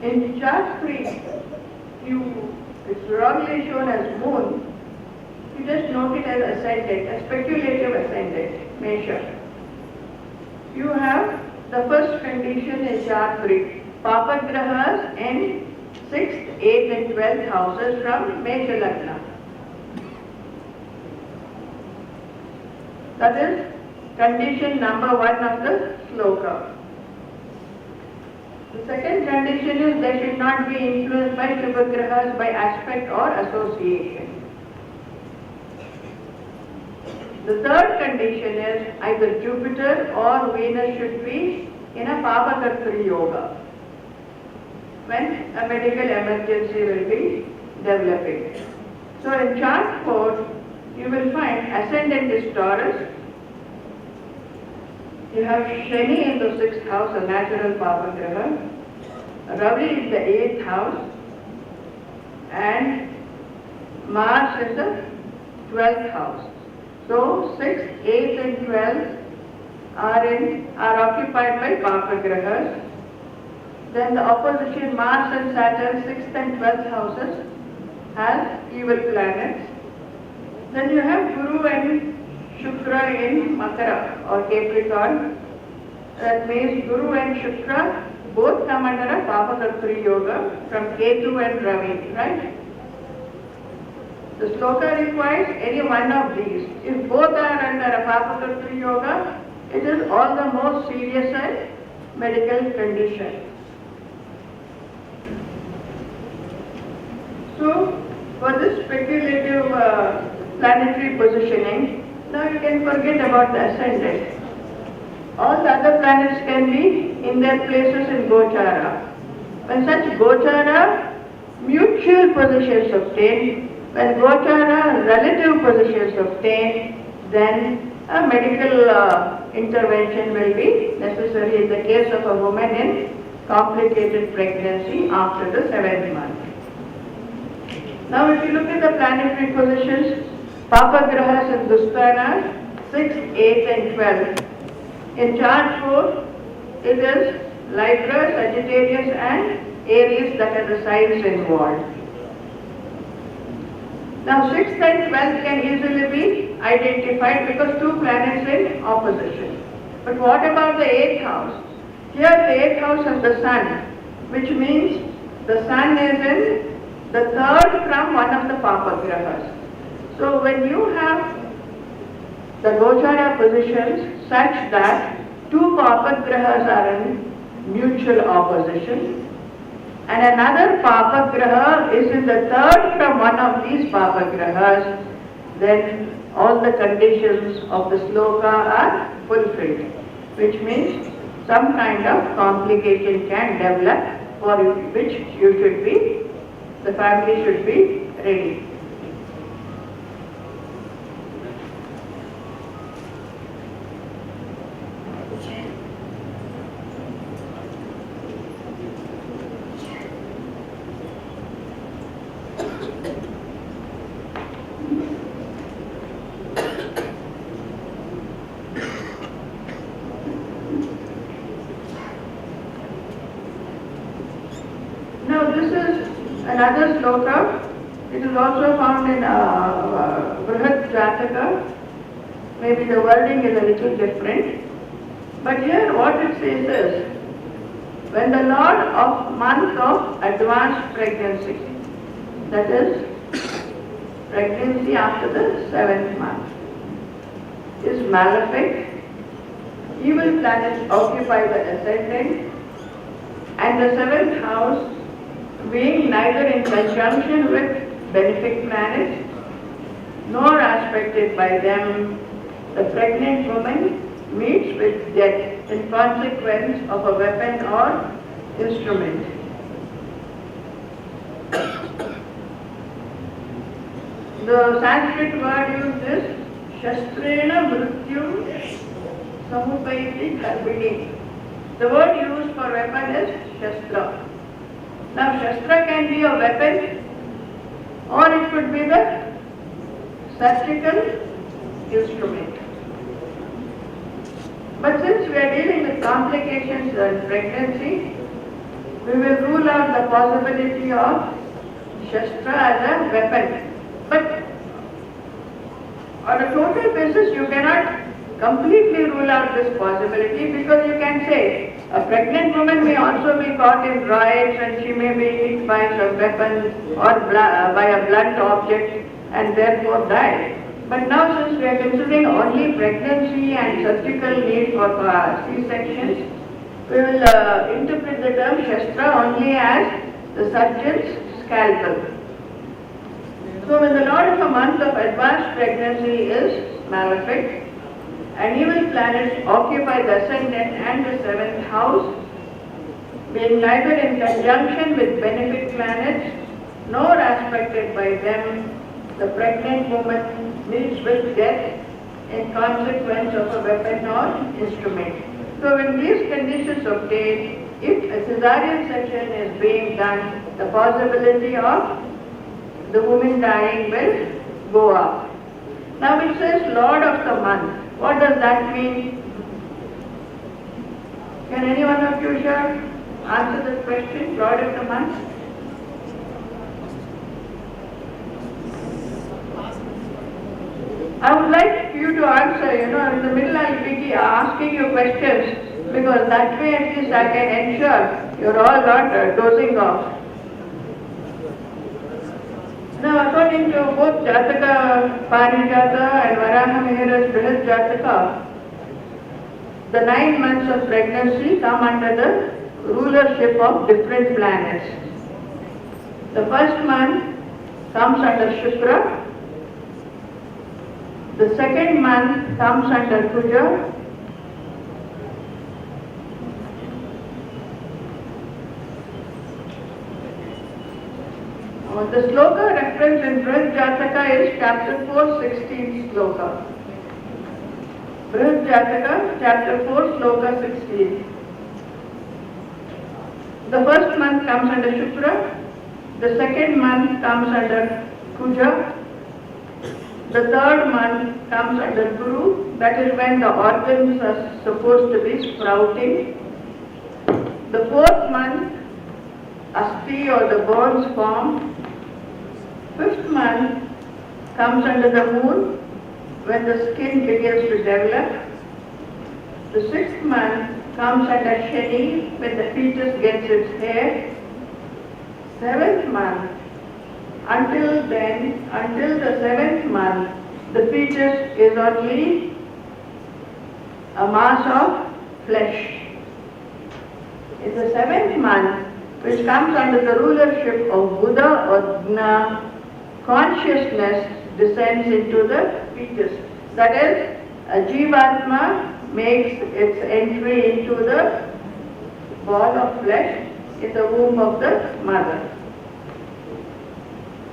In chart 3, it's wrongly shown as moon. You just note it as ascendant, a speculative ascendant measure. You have the first condition in chart 3. Papagrahas in 6th, 8th and 12th houses from Mesha Lagna. That is condition number 1 of the sloka. The second condition is they should not be influenced by Shubhagrahas by aspect or association. The third condition is either Jupiter or Venus should be in a Papakartri yoga when a medical emergency will be developing. So in chart 4, you will find ascendant is Taurus. You have Shani in the 6th house, a natural Papagraha. Ravi in the 8th house. And Mars in the 12th house. So 6th, 8th and 12th are occupied by Papagrahas. Then the opposition Mars and Saturn, 6th and 12th houses has evil planets. Then you have Guru and Shukra in Makara or Capricorn. That means Guru and Shukra both come under a Papakartri yoga from Ketu and Ravi, right? The sloka requires any one of these. If both are under a Papakartri yoga, it is all the more serious and medical condition. So, for this speculative planetary positioning, now you can forget about the ascendant. All the other planets can be in their places in Gochara. When such Gochara mutual positions obtain, when Gochara relative positions obtain, then a medical intervention will be necessary in the case of a woman in complicated pregnancy after the 7th month. Now if you look at the planetary positions, Papagrahas and Dusthana, 6th, 8th and 12th. In chart 4, it is Libra, Sagittarius and Aries that are the signs involved. Now 6th and 12th can easily be identified because two planets in opposition. But what about the 8th house? Here the 8th house has the Sun, which means the Sun is in the 3rd from one of the Papagrahas. So when you have the Gochara positions such that two Papagrahas are in mutual opposition and another Papagraha is in the 3rd from one of these Papagrahas, then all the conditions of the sloka are fulfilled, which means some kind of complication can develop for which you should be, the family should be ready. Now this is another sloka. It is also found in Brihad Jataka. Maybe the wording is a little different. But here what it says is, when the Lord of month of advanced pregnancy, that is pregnancy after the 7th month, is malefic, evil planets occupy the ascendant, and the 7th house being neither in conjunction with benefic planets nor aspected by them, the pregnant woman meets with death in consequence of a weapon or instrument. The Sanskrit word used is Shastrena Mrityum Samupaiti Garbhini. The word used for weapon is Shastra. Now Shastra can be a weapon or it could be the surgical instrument. But since we are dealing with complications in pregnancy, We will rule out the possibility of Shastra as a weapon. But on a total basis, you cannot completely rule out this possibility, because you can say a pregnant woman may also be caught in riots and she may be hit by some weapon or by a blunt object and therefore die. But now, since we are considering only pregnancy and surgical need for C-sections, we will interpret the term Shastra only as the surgeon's scalpel. So when the lord of a month of advanced pregnancy is malefic, and evil planets occupy the ascendant and the 7th house, being neither in conjunction with benefic planets nor aspected by them, the pregnant woman meets with death in consequence of a weapon or instrument. So when these conditions obtain, if a cesarean section is being done, the possibility of the woman dying will go up. Now it says Lord of the month. What does that mean? Can any one of you here answer this question, Lord of the month? I would like you to answer, in the middle I'll be asking you questions, because that way at least I can ensure you're all not dozing off. Now, according to both Jataka Parijata and Varaha Mihira's Brihad Jataka, the 9 months of pregnancy come under the rulership of different planets. The first month comes under Shukra, the second month comes under Kuja, the sloka reference in Brihad Jataka is chapter 4, 16 sloka. Brihad Jataka, chapter 4, sloka 16. The first month comes under Shukra, the second month comes under Kuja, the third month comes under Guru, that is when the organs are supposed to be sprouting. The fourth month, Asti or the bones form. Fifth month comes under the moon, when the skin begins to develop. The sixth month comes under Shani, when the fetus gets its hair. Seventh month, until the 7th month, the fetus is only a mass of flesh. In the 7th month, which comes under the rulership of Buddha or Jna, consciousness descends into the fetus. That is, a Jivatma makes its entry into the ball of flesh in the womb of the mother.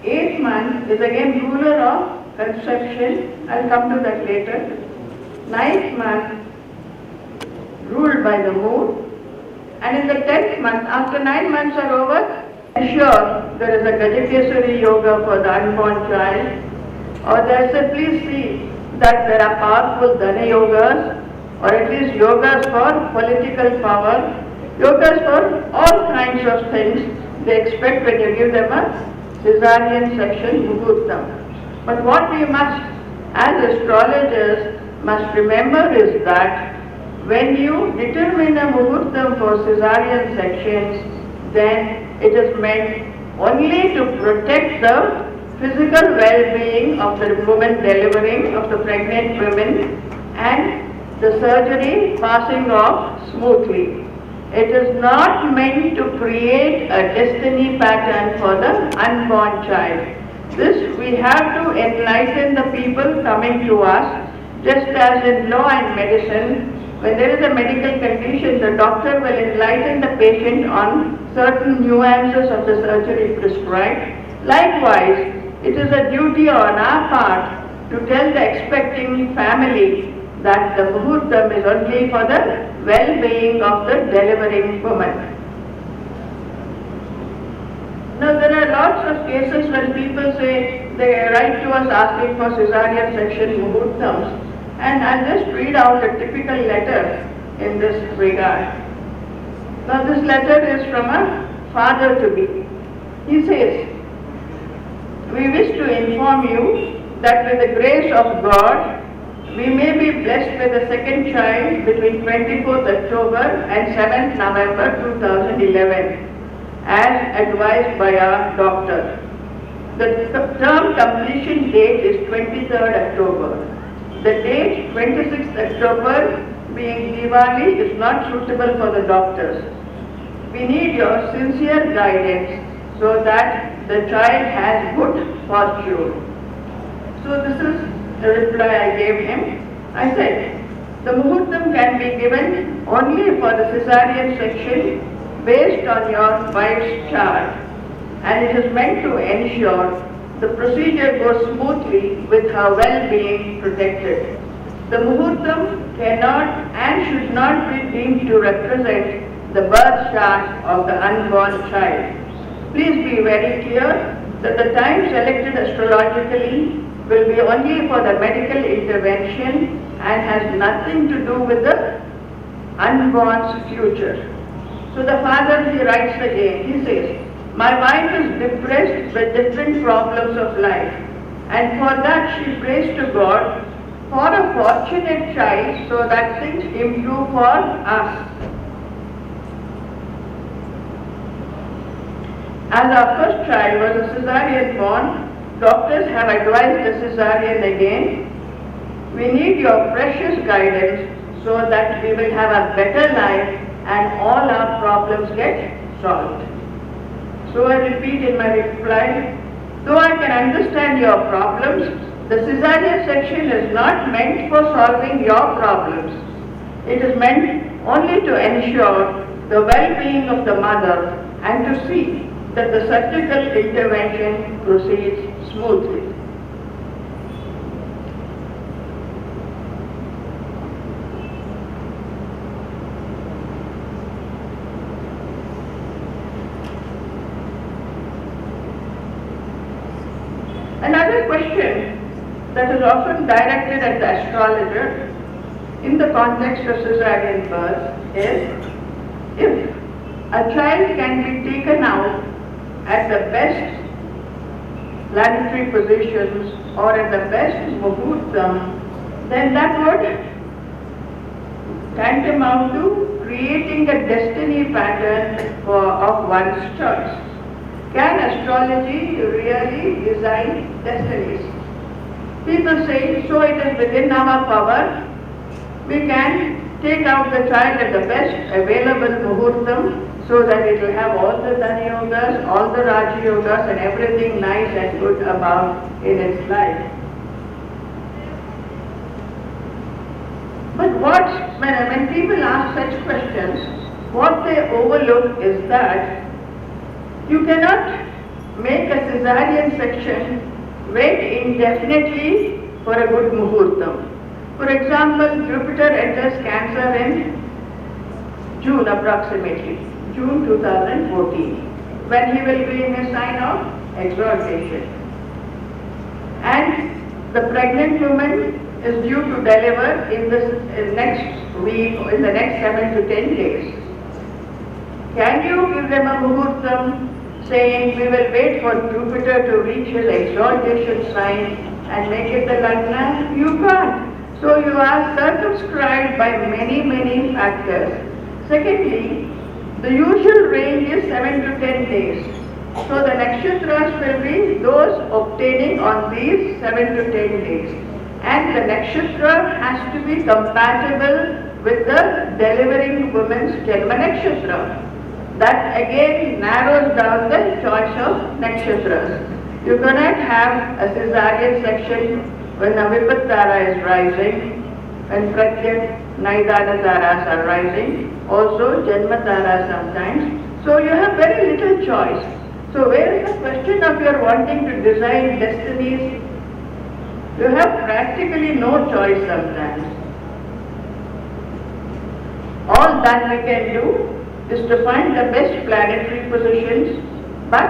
8th month is again ruler of conception. I'll come to that later. 9th month ruled by the moon. And in the 10th month, after 9 months are over, sure there is a Gajakesari yoga for the unborn child, or there simply see that there are powerful Dana yogas, or at least yogas for political power, yogas for all kinds of things they expect when you give them a Caesarean section Muhurtam. But what we must, as astrologers, must remember is that when you determine a Muhurtam for Caesarean sections, then it is meant only to protect the physical well-being of the woman delivering, of the pregnant women, and the surgery passing off smoothly. It is not meant to create a destiny pattern for the unborn child. This we have to enlighten the people coming to us, just as in law and medicine. When there is a medical condition, the doctor will enlighten the patient on certain nuances of the surgery prescribed. Likewise, it is a duty on our part to tell the expecting family that the Muhurtam is only for the well-being of the delivering woman. Now there are lots of cases when people say they write to us asking for Caesarean section Muhurtams. And I'll just read out a typical letter in this regard. Now this letter is from a father-to-be. He says, "We wish to inform you that with the grace of God, we may be blessed with a second child between 24th October and 7th November 2011, as advised by our doctor. The term completion date is 23rd October. The date 26th October being Diwali is not suitable for the doctors. We need your sincere guidance so that the child has good fortune." So this is the reply I gave him. I said, the muhurtam can be given only for the cesarean section based on your wife's chart, and it is meant to ensure the procedure goes smoothly with her well-being protected. The muhurtam cannot and should not be deemed to represent the birth chart of the unborn child. Please be very clear that the time selected astrologically will be only for the medical intervention and has nothing to do with the unborn's future. So the father, he writes again, he says, "My wife is depressed with different problems of life, and for that she prays to God for a fortunate child so that things improve for us. As our first child was a cesarean born, doctors have advised a cesarean again. We need your precious guidance so that we will have a better life and all our problems get solved." So I repeat in my reply, though I can understand your problems, the cesarean section is not meant for solving your problems. It is meant only to ensure the well-being of the mother and to see that the surgical intervention proceeds smoothly. Another question that is often directed at the astrologer in the context of cesarean birth is, if a child can be taken out at the best planetary positions or at the best muhurtam, then that would tantamount to creating a destiny pattern of one's choice. Can astrology really design destinies? People say, so it is within our power, we can take out the child at the best available muhurtam so that it will have all the Dana Yogas, all the Raja Yogas and everything nice and good about in its life. But when people ask such questions, what they overlook is that you cannot make a cesarean section wait indefinitely for a good muhurtam. For example, Jupiter enters Cancer in June approximately, June 2014, when he will be in a sign of exaltation. And the pregnant woman is due to deliver in the next week, in the next 7 to 10 days. Can you give them a muhurtam saying we will wait for Jupiter to reach his exaltation sign and make it the Lagna? You can't. So you are circumscribed by many factors. Secondly, the usual range is 7 to 10 days. So the nakshatras will be those obtaining on these 7 to 10 days. And the nakshatra has to be compatible with the delivering woman's Janma nakshatra. That again narrows down the choice of nakshatras. You cannot have a cesarean section when the Vipat Tara is rising, when Pratyat Naidana Taras are rising, also Janma Tara sometimes. So you have very little choice. So where is the question of your wanting to design destinies? You have practically no choice sometimes. All that we can do is to find the best planetary positions, but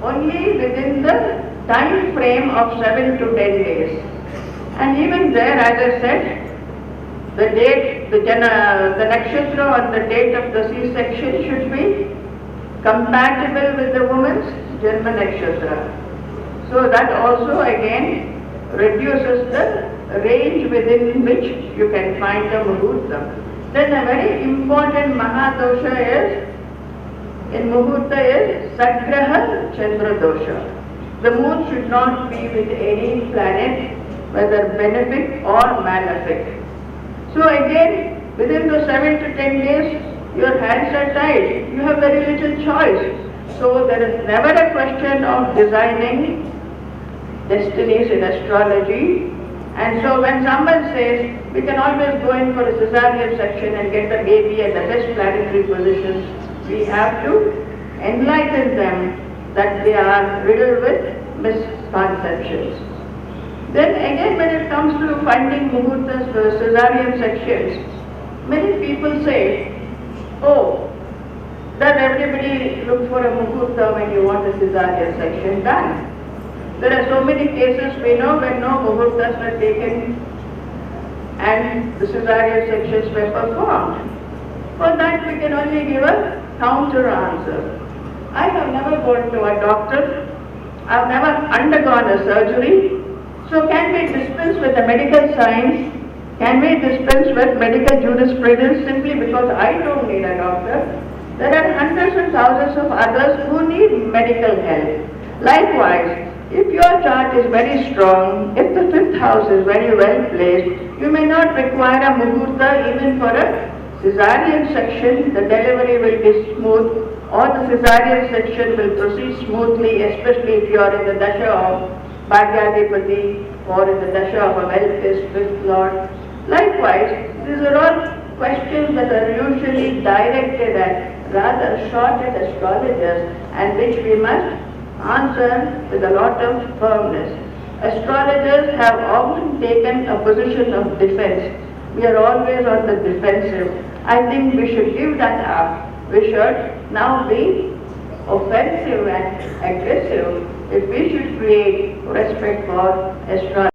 only within the time frame of 7 to 10 days. And even there, as I said, the date, the nakshatra on the date of the C-section should be compatible with the woman's Janma Nakshatra. So that also again reduces the range within which you can find the Muhurta. Then a very important Mahadosha in Muhurta is Sagraha Chandra Dosha. The moon should not be with any planet, whether benefic or malefic. So again, within the 7 to 10 days, your hands are tied. You have very little choice. So there is never a question of designing destinies in astrology. And so when someone says, we can always go in for a cesarean section and get the baby at the best planetary positions, we have to enlighten them that they are riddled with misconceptions. Then again, when it comes to finding muhurtas for cesarean sections, many people say, oh, does everybody look for a muhurta when you want a cesarean section done? There are so many cases we know when no muhurtas were taken and the cesarean sections were performed. For that we can only give a counter answer. I have never gone to a doctor, I have never undergone a surgery, so can we dispense with the medical science? Can we dispense with medical jurisprudence simply because I don't need a doctor? There are hundreds and thousands of others who need medical help. Likewise, if your chart is very strong, if the 5th house is very well placed, you may not require a muhurta even for a cesarean section. The delivery will be smooth, or the cesarean section will proceed smoothly, especially if you are in the dasha of Bhagyadipati or in the dasha of a well-placed 5th lord. Likewise, these are all questions that are usually directed at rather shorted astrologers and which we must answer with a lot of firmness. Astrologers have often taken a position of defense. We are always on the defensive. I think we should give that up. We should now be offensive and aggressive if we should create respect for astrology.